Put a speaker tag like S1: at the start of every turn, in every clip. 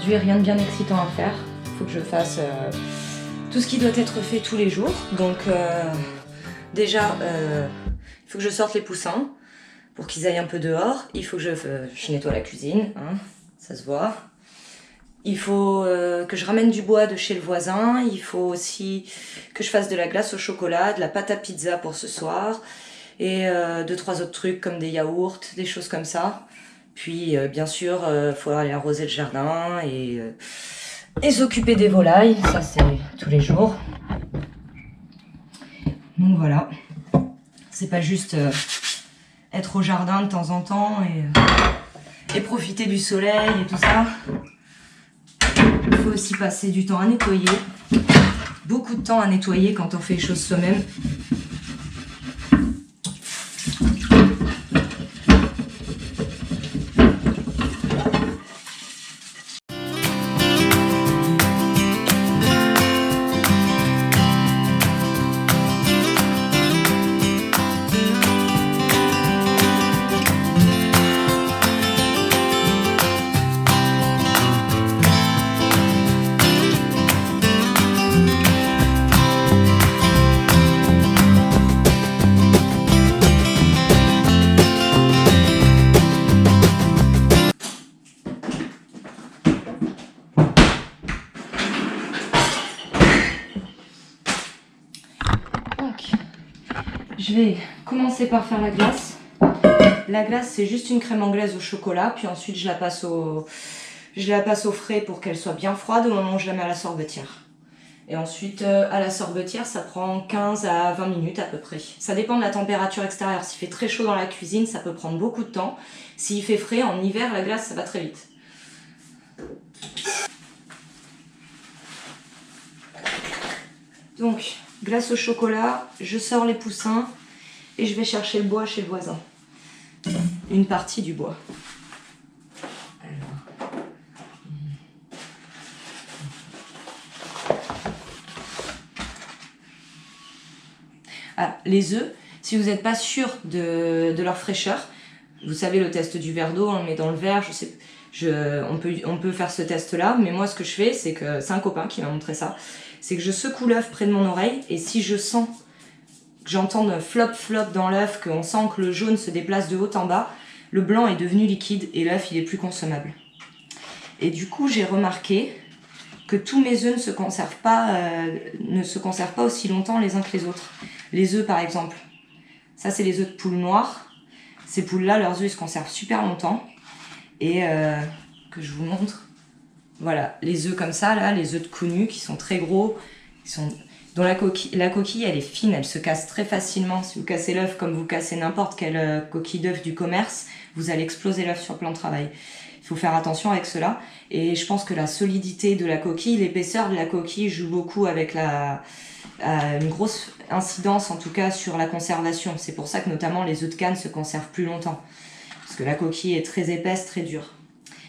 S1: aujourd'hui, rien de bien excitant à faire. Il faut que je fasse tout ce qui doit être fait tous les jours. Donc déjà, il faut que je sorte les poussins pour qu'ils aillent un peu dehors. Il faut que je nettoie la cuisine, hein, ça se voit. Il faut que je ramène du bois de chez le voisin. Il faut aussi que je fasse de la glace au chocolat, de la pâte à pizza pour ce soir. Et 2-3 autres trucs comme des yaourts, des choses comme ça. Puis bien sûr, faut aller arroser le jardin et s'occuper des volailles. Ça c'est tous les jours. Donc voilà. C'est pas juste être au jardin de temps en temps et profiter du soleil et tout ça. Il faut aussi passer du temps à nettoyer. Beaucoup de temps à nettoyer quand on fait les choses soi-même. Je vais commencer par faire la glace. La glace, c'est juste une crème anglaise au chocolat, puis ensuite je la passe au frais pour qu'elle soit bien froide au moment où je la mets à la sorbetière. Et ensuite, à la sorbetière, ça prend 15 à 20 minutes à peu près. Ça dépend de la température extérieure. S'il fait très chaud dans la cuisine, ça peut prendre beaucoup de temps. S'il fait frais, en hiver, la glace, ça va très vite. Donc, glace au chocolat, je sors les poussins et je vais chercher le bois chez le voisin. Une partie du bois. Ah, les œufs, si vous n'êtes pas sûr de leur fraîcheur, vous savez le test du verre d'eau, on le met dans le verre, on peut faire ce test-là, mais moi ce que je fais, c'est que c'est un copain qui m'a montré ça, c'est que je secoue l'œuf près de mon oreille, et si je sens que j'entends flop flop dans l'œuf, qu'on sent que le jaune se déplace de haut en bas, le blanc est devenu liquide et l'œuf il est plus consommable. Et du coup j'ai remarqué que tous mes œufs ne se conservent pas aussi longtemps les uns que les autres. Les œufs par exemple, ça c'est les œufs de poules noires. Ces poules-là, leurs œufs ils se conservent super longtemps. Et que je vous montre, voilà, les œufs comme ça, là, les œufs de Conu qui sont très gros, dont la coquille elle est fine, elle se casse très facilement. Si vous cassez l'œuf comme vous cassez n'importe quelle coquille d'œuf du commerce, vous allez exploser l'œuf sur le plan de travail. Il faut faire attention avec cela. Et je pense que la solidité de la coquille, l'épaisseur de la coquille joue beaucoup avec une grosse incidence en tout cas sur la conservation. C'est pour ça que notamment les œufs de Cannes se conservent plus longtemps. Parce que la coquille est très épaisse, très dure.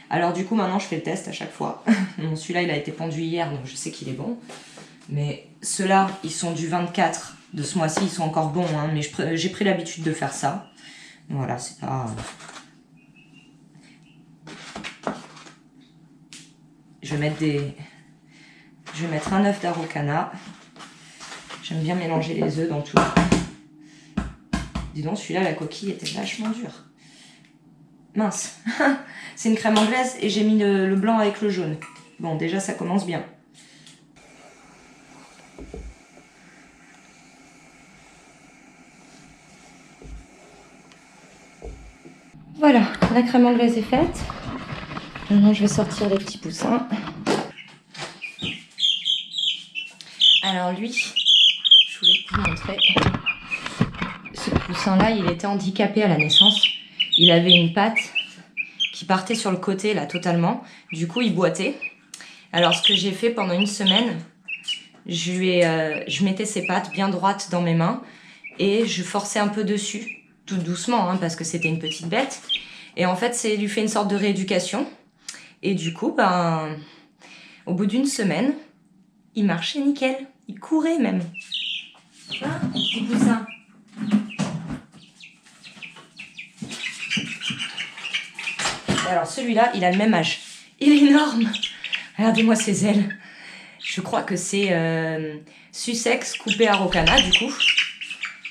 S1: Alors du coup maintenant je fais le test à chaque fois. Bon, celui-là il a été pondu hier donc je sais qu'il est bon. Mais ceux-là ils sont du 24 de ce mois-ci, ils sont encore bons. Hein, mais j'ai pris l'habitude de faire ça. Voilà, c'est pas... Je vais mettre un œuf d'Araucana. J'aime bien mélanger les œufs dans tout. Dis donc, celui-là, la coquille était vachement dure. Mince. C'est une crème anglaise et j'ai mis le blanc avec le jaune. Bon, déjà, ça commence bien. Voilà, la crème anglaise est faite. Maintenant, je vais sortir les petits poussins. Alors lui, je voulais vous montrer. Ce poussin-là, il était handicapé à la naissance. Il avait une patte qui partait sur le côté, là, totalement. Du coup, il boitait. Alors, ce que j'ai fait pendant une semaine, je mettais ses pattes bien droites dans mes mains et je forçais un peu dessus, tout doucement, hein, parce que c'était une petite bête. Et en fait, c'est lui fait une sorte de rééducation. Et du coup, au bout d'une semaine, il marchait nickel. Il courait même. Ah, petit poussin. Alors celui-là, il a le même âge. Il est énorme. Regardez-moi ses ailes. Je crois que c'est Sussex coupé à Rocana du coup.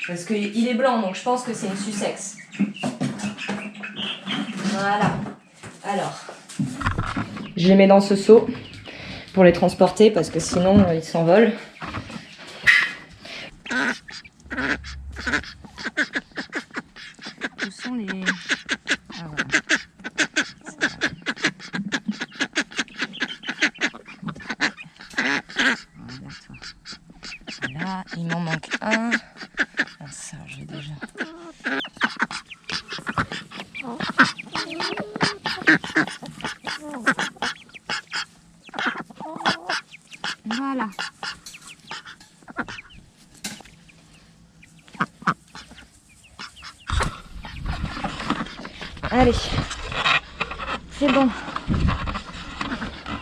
S1: Parce qu'il est blanc, donc je pense que c'est une Sussex. Voilà. Alors, je les mets dans ce seau pour les transporter parce que sinon ils s'envolent. Où sont les... Ah voilà. Voilà, il m'en manque un. Ah, ça, j'ai déjà. Voilà. Allez, c'est bon.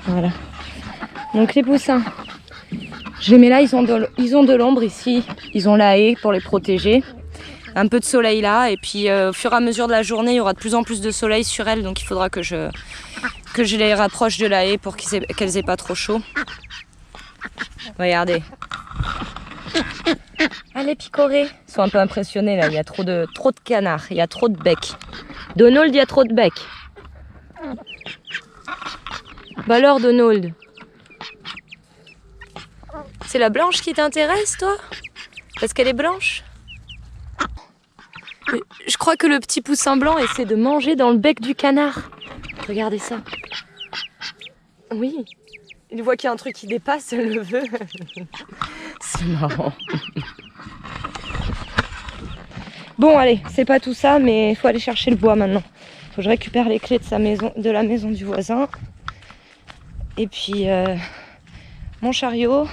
S1: Voilà. Donc les poussins, je les mets là, ils ont de l'ombre ici. Ils ont la haie pour les protéger. Un peu de soleil là, et puis au fur et à mesure de la journée, il y aura de plus en plus de soleil sur elles, donc il faudra que je les rapproche de la haie pour qu'elles aient pas trop chaud. Regardez. Allez picorer. Ils sont un peu impressionnés là, il y a trop de canards, il y a trop de becs. Donald, il y a trop de becs. Bah alors Donald, c'est la blanche qui t'intéresse toi? Parce qu'elle est blanche? Je crois que le petit poussin blanc essaie de manger dans le bec du canard. Regardez ça. Oui, il voit qu'il y a un truc qui dépasse, elle le veut. C'est marrant. Bon allez, c'est pas tout ça, mais il faut aller chercher le bois maintenant. Faut que je récupère les clés de sa maison, de la maison du voisin. Et puis mon chariot.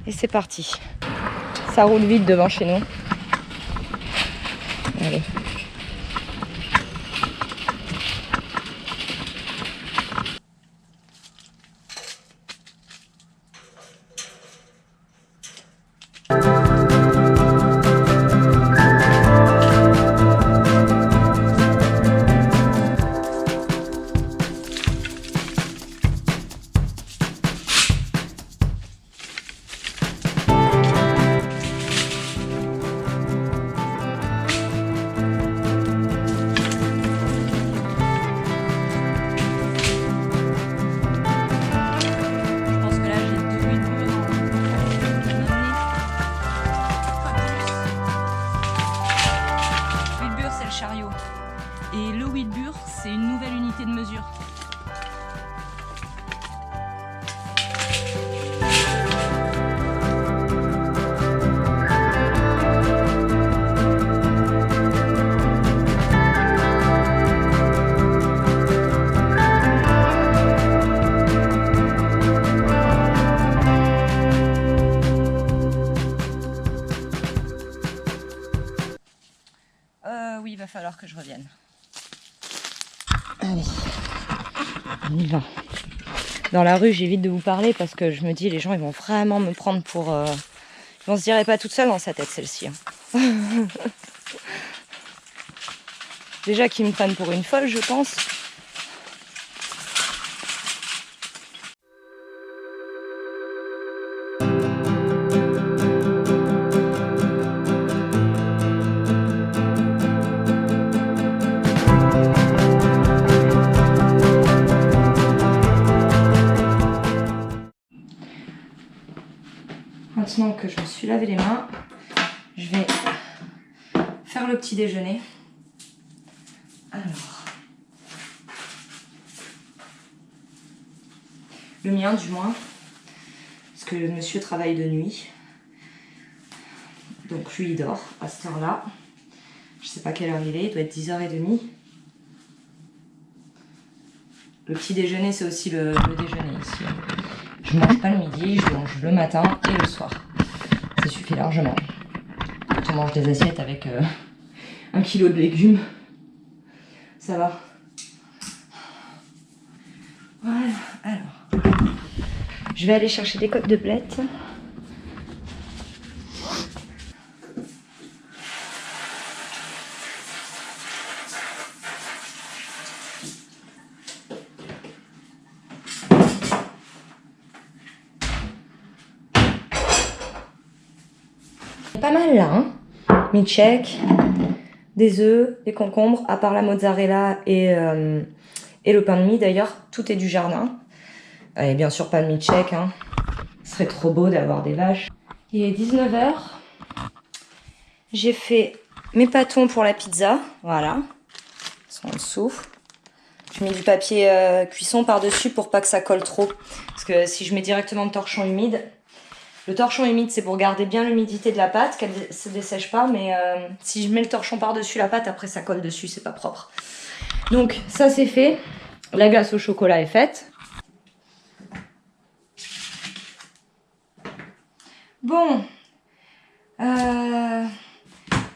S1: Et c'est parti. Ça roule vite devant chez nous. Allez. Chariot. Et le Whitbur, c'est une nouvelle unité de mesure. Oui, il va falloir que je revienne. Allez, on y va. Dans la rue, j'évite de vous parler parce que je me dis, les gens, ils vont vraiment me prendre pour... Ils vont se dire, elle est pas toute seule dans sa tête, celle-ci. Hein. Déjà qu'ils me prennent pour une folle, je pense. Maintenant que je me suis lavé les mains, je vais faire le petit déjeuner. Alors, le mien du moins, parce que le monsieur travaille de nuit. Donc lui il dort à cette heure-là. Je sais pas quelle heure il doit être 10h30. Le petit déjeuner c'est aussi le déjeuner ici. Je mange pas le midi, je mange le matin et le soir. Ça suffit largement. Quand on mange des assiettes avec 1 kilo de légumes, ça va. Voilà, alors. Je vais aller chercher des côtes de blettes. pas mal là, hein. Mi-check, des œufs, des concombres, à part la mozzarella et le pain de mie d'ailleurs, tout est du jardin. Et bien sûr pas le mi-check, hein. Ce serait trop beau d'avoir des vaches. Il est 19 h. J'ai fait mes pâtons pour la pizza, voilà. Ils sont en dessous. Je mets du papier cuisson par-dessus pour pas que ça colle trop. Parce que si je mets directement le torchon humide, le torchon humide c'est pour garder bien l'humidité de la pâte, qu'elle ne se dessèche pas. Mais si je mets le torchon par-dessus la pâte, après ça colle dessus, c'est pas propre. Donc ça c'est fait. La glace au chocolat est faite. Bon.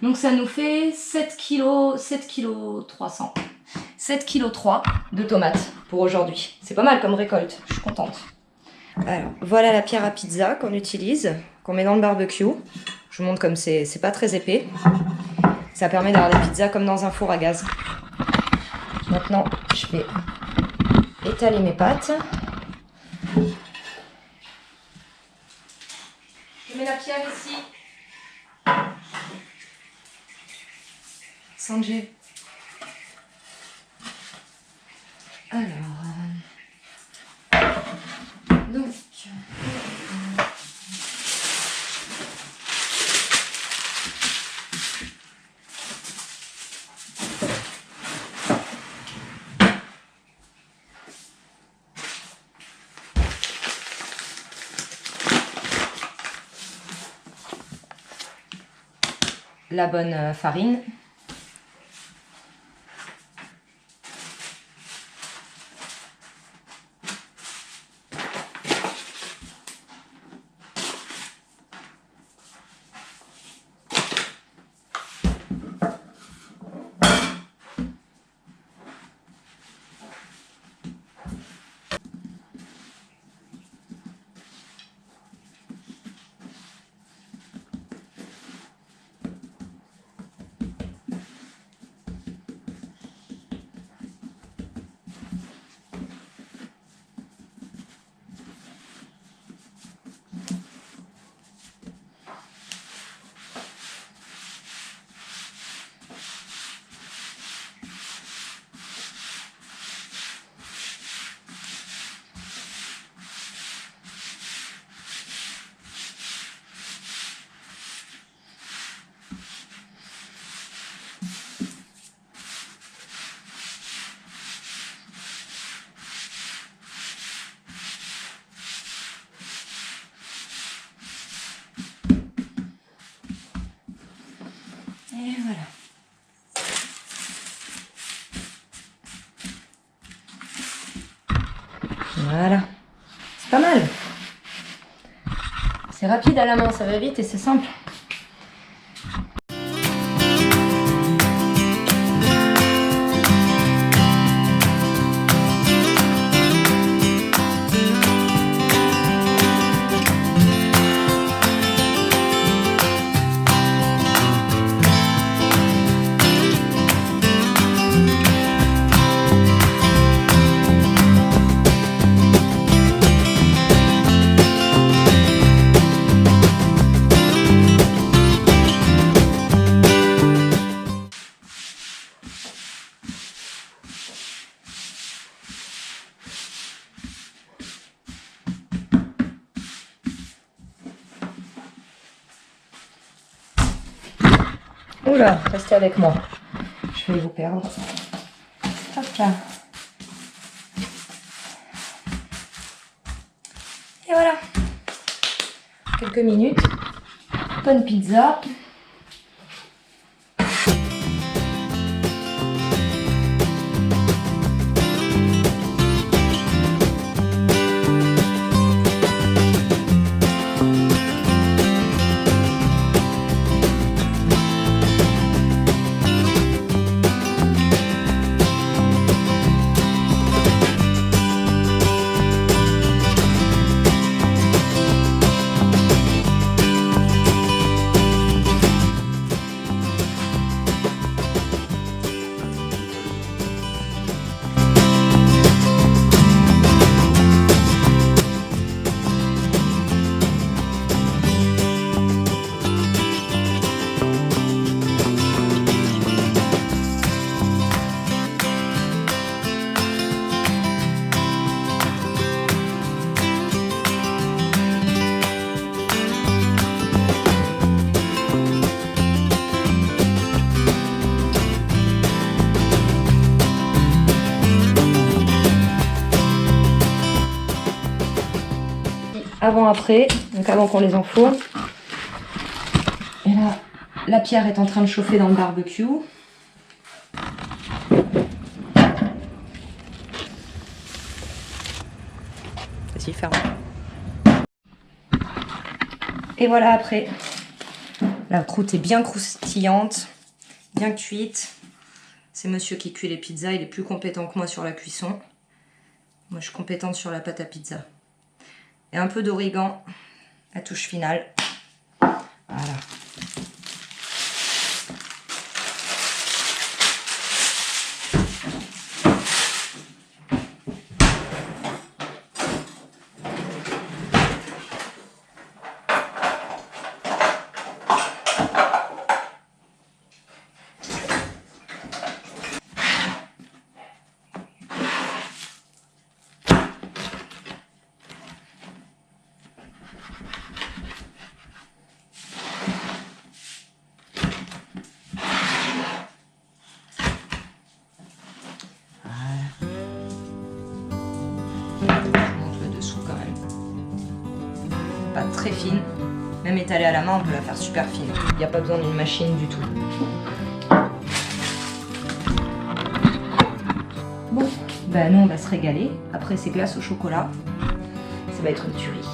S1: Donc ça nous fait 7 kg 300. 7 kg 3 de tomates pour aujourd'hui. C'est pas mal comme récolte, je suis contente. Alors, voilà la pierre à pizza qu'on utilise, qu'on met dans le barbecue. Je vous montre comme c'est pas très épais. Ça permet d'avoir des pizzas comme dans un four à gaz. Maintenant, je vais étaler mes pâtes. Je mets la pierre ici. Sanjay. Alors, donc, la bonne farine. Et voilà. Voilà. C'est pas mal. C'est rapide à la main, ça va vite et c'est simple. Oula, restez avec moi. Je vais vous perdre. Hop là. Et voilà. Quelques minutes. Bonne pizza. avant-après, donc avant qu'on les enfourne. Et là, la pierre est en train de chauffer dans le barbecue. Vas-y, ferme. Et voilà après. La croûte est bien croustillante, bien cuite. C'est monsieur qui cuit les pizzas, il est plus compétent que moi sur la cuisson. Moi je suis compétente sur la pâte à pizza. Et un peu d'origan, la touche finale. Voilà. Pas très fine, même étalée à la main on peut la faire super fine, il n'y a pas besoin d'une machine du tout. Bon, ben nous on va se régaler, après ces glaces au chocolat, ça va être une tuerie.